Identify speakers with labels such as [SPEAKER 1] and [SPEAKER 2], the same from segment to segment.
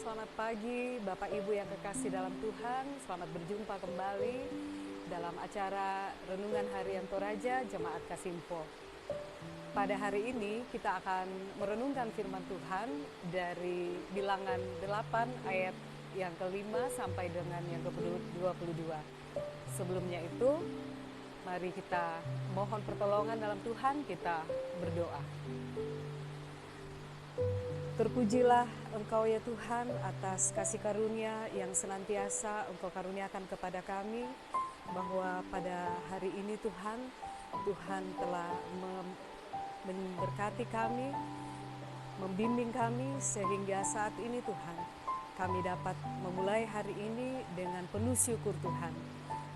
[SPEAKER 1] selamat pagi Bapak Ibu yang kekasih dalam Tuhan. Selamat berjumpa kembali dalam acara Renungan Harian Toraja Jemaat Kasimpo. Pada hari ini kita akan merenungkan firman Tuhan dari Bilangan 8 ayat yang ke-5 sampai dengan yang ke-22. Sebelumnya itu, mari kita mohon pertolongan dalam Tuhan, kita berdoa. Terpujilah Engkau ya Tuhan atas kasih karunia yang senantiasa Engkau karuniakan kepada kami, bahwa pada hari ini Tuhan telah memberkati kami, membimbing kami sehingga saat ini Tuhan kami dapat memulai hari ini dengan penuh syukur Tuhan.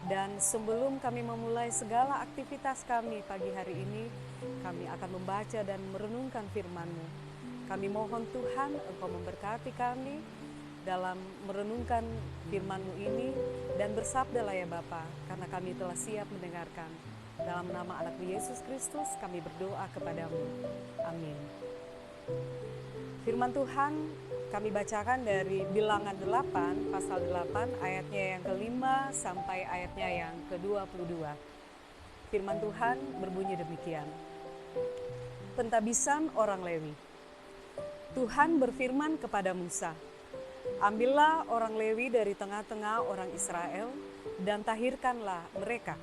[SPEAKER 1] Dan sebelum kami memulai segala aktivitas kami pagi hari ini, kami akan membaca dan merenungkan firman-Mu. Kami mohon Tuhan Engkau memberkati kami dalam merenungkan firman-Mu ini, dan bersabdalah ya Bapa, karena kami telah siap mendengarkan. Dalam nama anak Yesus Kristus kami berdoa kepadamu. Amin. Firman Tuhan kami bacakan dari Bilangan 8, pasal 8, ayatnya yang ke-5 sampai ayatnya yang ke-22. Firman Tuhan berbunyi demikian. Pentabisan orang Lewi. Tuhan berfirman kepada Musa, "Ambillah orang Lewi dari tengah-tengah orang Israel dan tahirkanlah mereka.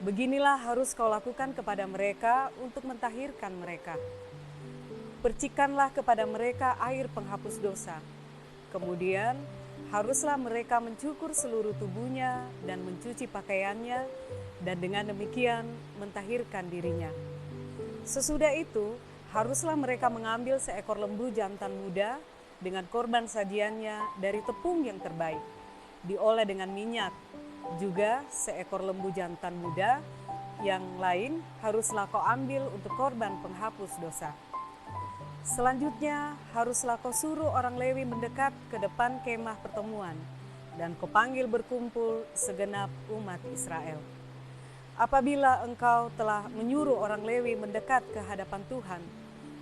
[SPEAKER 1] Beginilah harus kau lakukan kepada mereka untuk mentahirkan mereka. Percikanlah kepada mereka air penghapus dosa. Kemudian haruslah mereka mencukur seluruh tubuhnya dan mencuci pakaiannya, dan dengan demikian mentahirkan dirinya. Sesudah itu, haruslah mereka mengambil seekor lembu jantan muda dengan korban sajiannya dari tepung yang terbaik, diolah dengan minyak. Juga seekor lembu jantan muda yang lain haruslah kau ambil untuk korban penghapus dosa. Selanjutnya haruslah kau suruh orang Lewi mendekat ke depan kemah pertemuan, dan kau panggil berkumpul segenap umat Israel. Apabila engkau telah menyuruh orang Lewi mendekat ke hadapan Tuhan,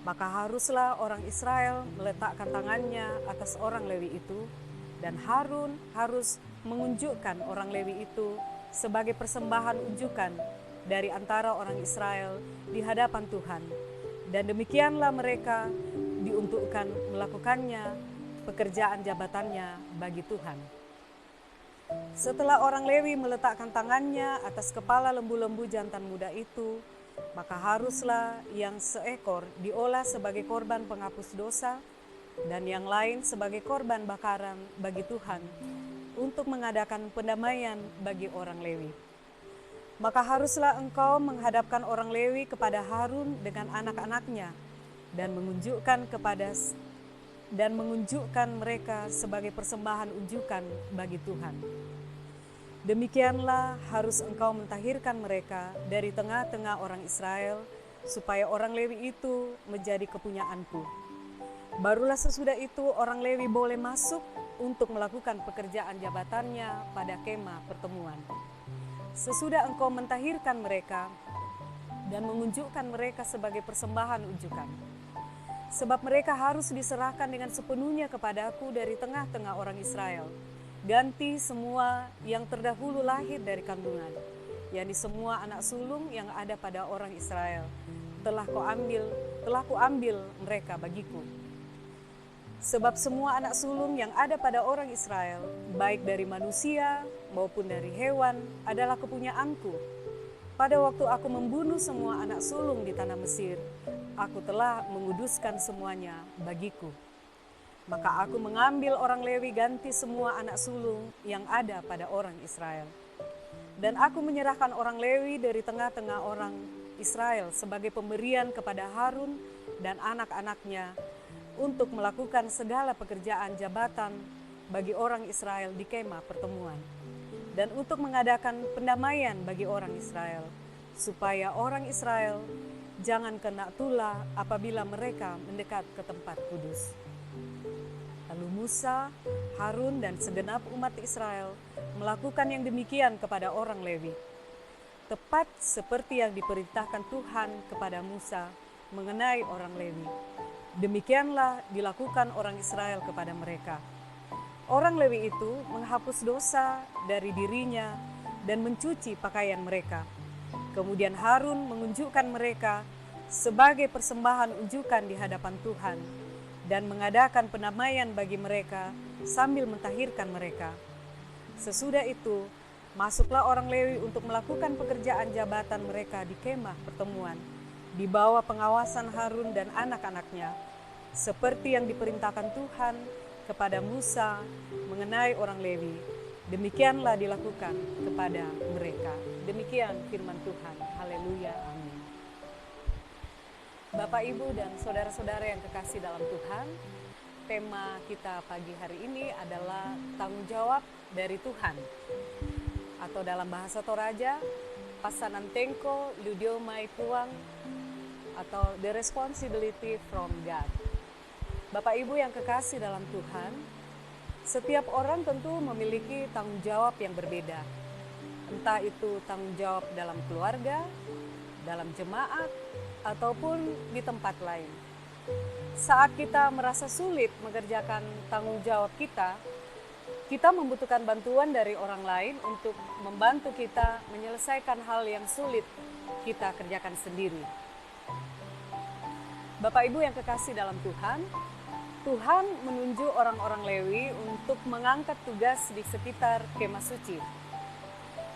[SPEAKER 1] maka haruslah orang Israel meletakkan tangannya atas orang Lewi itu, dan Harun harus mengunjukkan orang Lewi itu sebagai persembahan unjukan dari antara orang Israel di hadapan Tuhan. Dan demikianlah mereka diuntukkan melakukannya pekerjaan jabatannya bagi Tuhan. Setelah orang Lewi meletakkan tangannya atas kepala lembu-lembu jantan muda itu, maka haruslah yang seekor diolah sebagai korban penghapus dosa, dan yang lain sebagai korban bakaran bagi Tuhan, untuk mengadakan pendamaian bagi orang Lewi. Maka haruslah engkau menghadapkan orang Lewi kepada Harun dengan anak-anaknya, dan mengunjukkan mereka sebagai persembahan unjukan bagi Tuhan. Demikianlah harus engkau mentahirkan mereka dari tengah-tengah orang Israel, supaya orang Lewi itu menjadi kepunyaanku. Barulah sesudah itu orang Lewi boleh masuk untuk melakukan pekerjaan jabatannya pada kemah pertemuan. Sesudah engkau mentahirkan mereka dan mengunjukkan mereka sebagai persembahan unjukan. Sebab mereka harus diserahkan dengan sepenuhnya kepadaku dari tengah-tengah orang Israel. Ganti semua yang terdahulu lahir dari kandungan, yakni semua anak sulung yang ada pada orang Israel, telah kuambil mereka bagiku. Sebab semua anak sulung yang ada pada orang Israel, baik dari manusia maupun dari hewan, adalah kepunyaanku. Pada waktu aku membunuh semua anak sulung di tanah Mesir, aku telah menguduskan semuanya bagiku. Maka aku mengambil orang Lewi ganti semua anak sulung yang ada pada orang Israel. Dan aku menyerahkan orang Lewi dari tengah-tengah orang Israel sebagai pemberian kepada Harun dan anak-anaknya untuk melakukan segala pekerjaan jabatan bagi orang Israel di kemah pertemuan, dan untuk mengadakan pendamaian bagi orang Israel, supaya orang Israel jangan kena tulah apabila mereka mendekat ke tempat kudus. Lalu Musa, Harun, dan segenap umat Israel melakukan yang demikian kepada orang Lewi, tepat seperti yang diperintahkan Tuhan kepada Musa mengenai orang Lewi. Demikianlah dilakukan orang Israel kepada mereka. Orang Lewi itu menghapus dosa dari dirinya dan mencuci pakaian mereka. Kemudian Harun mengunjukkan mereka sebagai persembahan unjukan di hadapan Tuhan dan mengadakan penamaian bagi mereka sambil mentahirkan mereka. Sesudah itu, masuklah orang Lewi untuk melakukan pekerjaan jabatan mereka di kemah pertemuan, di bawah pengawasan Harun dan anak-anaknya, seperti yang diperintahkan Tuhan kepada Musa mengenai orang Lewi. Demikianlah dilakukan kepada mereka. Demikian firman Tuhan. Haleluya. Amin. Bapak, Ibu, dan saudara-saudara yang kekasih dalam Tuhan, tema kita pagi hari ini adalah tanggung jawab dari Tuhan. Atau dalam bahasa Toraja, Pasanantenko Ludiomai Tuang, atau The Responsibility from God. Bapak Ibu yang kekasih dalam Tuhan, setiap orang tentu memiliki tanggung jawab yang berbeda. Entah itu tanggung jawab dalam keluarga, dalam jemaat, ataupun di tempat lain. Saat kita merasa sulit mengerjakan tanggung jawab kita membutuhkan bantuan dari orang lain untuk membantu kita menyelesaikan hal yang sulit kita kerjakan sendiri. Bapak Ibu yang kekasih dalam Tuhan, Tuhan menunjuk orang-orang Lewi untuk mengangkat tugas di sekitar kemah suci.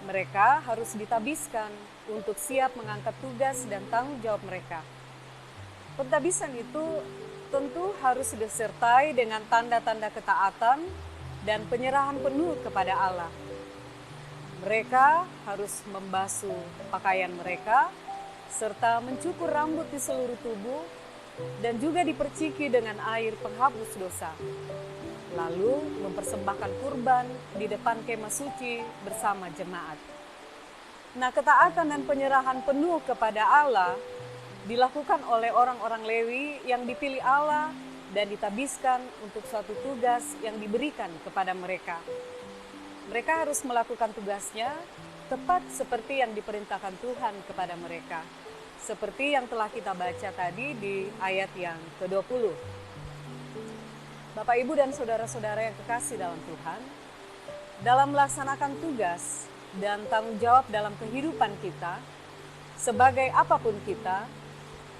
[SPEAKER 1] Mereka harus ditabiskan untuk siap mengangkat tugas dan tanggung jawab mereka. Pentabisan itu tentu harus disertai dengan tanda-tanda ketaatan dan penyerahan penuh kepada Allah. Mereka harus membasuh pakaian mereka, serta mencukur rambut di seluruh tubuh, dan juga diperciki dengan air penghapus dosa. Lalu mempersembahkan kurban di depan kemah suci bersama jemaat. Nah, ketaatan dan penyerahan penuh kepada Allah dilakukan oleh orang-orang Lewi yang dipilih Allah dan ditabiskan untuk suatu tugas yang diberikan kepada mereka. Mereka harus melakukan tugasnya tepat seperti yang diperintahkan Tuhan kepada mereka. Seperti yang telah kita baca tadi di ayat yang ke-20. Bapak, Ibu, dan saudara-saudara yang kekasih dalam Tuhan, dalam melaksanakan tugas dan tanggung jawab dalam kehidupan kita, sebagai apapun kita,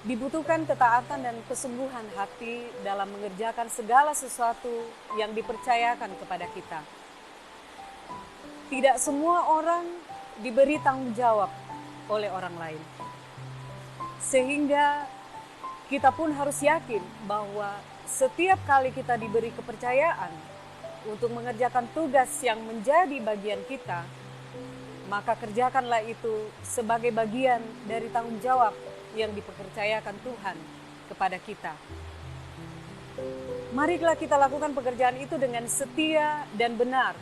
[SPEAKER 1] dibutuhkan ketaatan dan kesungguhan hati dalam mengerjakan segala sesuatu yang dipercayakan kepada kita. Tidak semua orang diberi tanggung jawab oleh orang lain. Sehingga kita pun harus yakin bahwa setiap kali kita diberi kepercayaan untuk mengerjakan tugas yang menjadi bagian kita, maka kerjakanlah itu sebagai bagian dari tanggung jawab yang dipercayakan Tuhan kepada kita. Marilah kita lakukan pekerjaan itu dengan setia dan benar,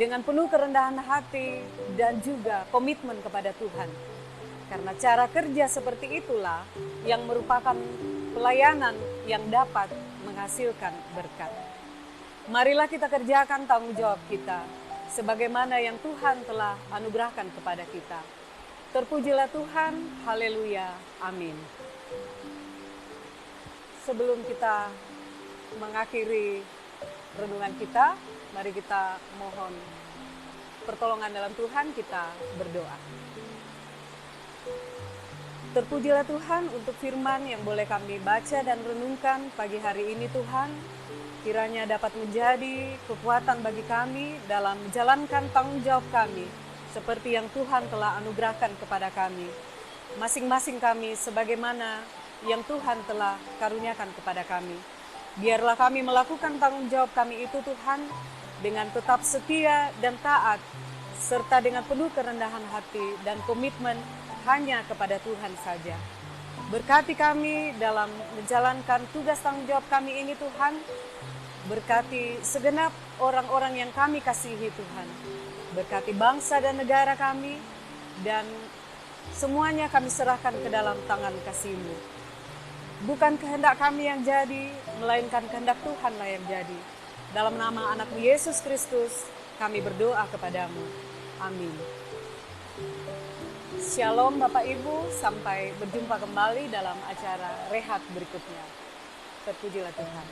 [SPEAKER 1] dengan penuh kerendahan hati dan juga komitmen kepada Tuhan. Karena cara kerja seperti itulah yang merupakan pelayanan yang dapat menghasilkan berkat. Marilah kita kerjakan tanggung jawab kita sebagaimana yang Tuhan telah anugerahkan kepada kita. Terpujilah Tuhan, haleluya, amin. Sebelum kita mengakhiri renungan kita, mari kita mohon pertolongan dalam Tuhan, kita berdoa. Terpujilah Tuhan untuk firman yang boleh kami baca dan renungkan pagi hari ini Tuhan. Kiranya dapat menjadi kekuatan bagi kami dalam menjalankan tanggung jawab kami seperti yang Tuhan telah anugerahkan kepada kami. Masing-masing kami sebagaimana yang Tuhan telah karuniakan kepada kami. Biarlah kami melakukan tanggung jawab kami itu Tuhan dengan tetap setia dan taat serta dengan penuh kerendahan hati dan komitmen hanya kepada Tuhan saja. Berkati kami dalam menjalankan tugas tanggung jawab kami ini Tuhan. Berkati segenap orang-orang yang kami kasihi Tuhan. Berkati bangsa dan negara kami. Dan semuanya kami serahkan ke dalam tangan kasih-Mu. Bukan kehendak kami yang jadi, melainkan kehendak Tuhanlah yang jadi. Dalam nama anak-Mu Yesus Kristus, kami berdoa kepadamu. Amin. Shalom Bapak Ibu, sampai berjumpa kembali dalam acara Rehat berikutnya. Terpujilah Tuhan.